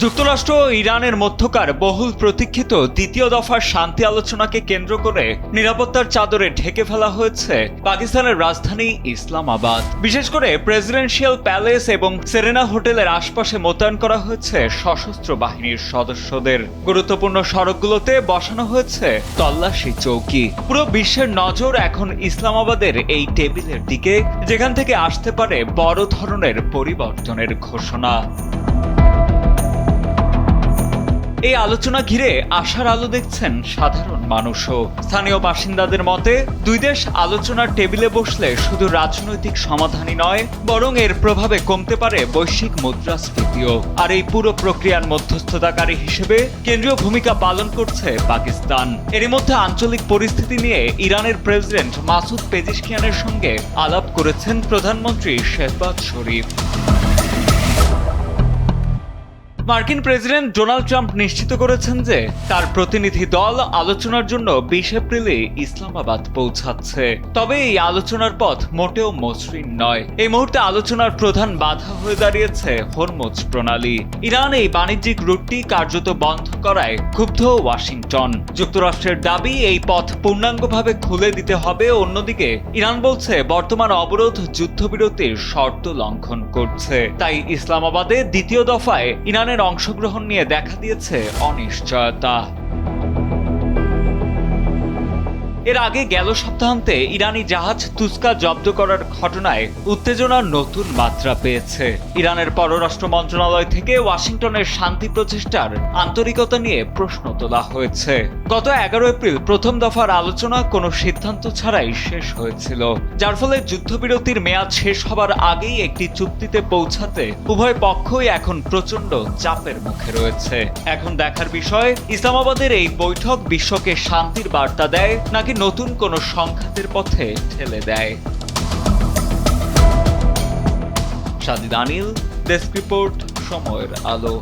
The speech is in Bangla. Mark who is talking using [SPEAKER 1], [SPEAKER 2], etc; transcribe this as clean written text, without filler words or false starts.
[SPEAKER 1] যুক্তরাষ্ট্র ও ইরানের মধ্যকার বহুল প্রতীক্ষিত দ্বিতীয় দফার শান্তি আলোচনাকে কেন্দ্র করে নিরাপত্তার চাদরে ঢেকে ফেলা হয়েছে পাকিস্তানের রাজধানী ইসলামাবাদ। বিশেষ করে প্রেসিডেন্সিয়াল প্যালেস এবং সেরেনা হোটেলের আশপাশে মোতায়েন করা হয়েছে সশস্ত্র বাহিনীর সদস্যদের। গুরুত্বপূর্ণ সড়কগুলোতে বসানো হয়েছে তল্লাশি চৌকি। পুরো বিশ্বের নজর এখন ইসলামাবাদের এই টেবিলের দিকে, যেখান থেকে আসতে পারে বড় ধরনের পরিবর্তনের ঘোষণা। এই আলোচনা ঘিরে আশার আলো দেখছেন সাধারণ মানুষও। স্থানীয় বাসিন্দাদের মতে, দুই দেশ আলোচনার টেবিলে বসলে শুধু রাজনৈতিক সমাধানই নয়, বরং এর প্রভাবে কমতে পারে বৈশ্বিক মুদ্রাস্ফীতিও। আর এই পুরো প্রক্রিয়ার মধ্যস্থতাকারী হিসেবে কেন্দ্রীয় ভূমিকা পালন করছে পাকিস্তান। এরই মধ্যে আঞ্চলিক পরিস্থিতি নিয়ে ইরানের প্রেসিডেন্ট মাসুদ পেজিশকিয়ানের সঙ্গে আলাপ করেছেন প্রধানমন্ত্রী শেহবাজ শরীফ। মার্কিন প্রেসিডেন্ট ডোনাল্ড ট্রাম্প নিশ্চিত করেছেন যে তার প্রতিনিধি দল আলোচনার জন্য 20 এপ্রিলে ইসলামাবাদ পৌঁছাচ্ছে। তবে এই আলোচনার পথ মোটেও মসৃণ নয়। এই মুহূর্তে আলোচনার প্রধান বাধা হয়ে দাঁড়িয়েছে হরমুজ প্রণালী। ইরান এই বাণিজ্যিক রুটটি কার্যত বন্ধ করায় ক্ষুব্ধ ওয়াশিংটন। যুক্তরাষ্ট্রের দাবি এই পথ পূর্ণাঙ্গভাবে খুলে দিতে হবে। অন্যদিকে ইরান বলছে বর্তমান অবরোধ যুদ্ধবিরতির শর্ত লঙ্ঘন করছে। তাই ইসলামাবাদে দ্বিতীয় দফায় ইরানের অংশগ্রহণ নিয়ে দেখা দিয়েছে অনিশ্চয়তা। এর আগে গেল সপ্তাহান্তে ইরানি জাহাজ তুস্কা জব্দ করার ঘটনায় উত্তেজনার নতুন মাত্রা পেয়েছে। ইরানের পররাষ্ট্র মন্ত্রণালয় থেকে ওয়াশিংটনের শান্তি প্রচেষ্টার আন্তরিকতা নিয়ে প্রশ্ন তোলা হয়েছে। গত 11 এপ্রিল প্রথম দফার আলোচনা কোনো সিদ্ধান্ত ছাড়াই শেষ হয়েছিল, যার ফলে যুদ্ধবিরতির মেয়াদ শেষ হবার আগেই একটি চুক্তিতে পৌঁছাতে উভয় পক্ষই এখন প্রচণ্ড চাপের মুখে রয়েছে। এখন দেখার বিষয়, ইসলামাবাদের এই বৈঠক বিশ্বকে শান্তির বার্তা দেয় নাকি নতুন কোনো সংঘাতের পথে ঠেলে দেয়। সাজিদ আনিল, ডেস্ক রিপোর্ট, সময়ের আলো।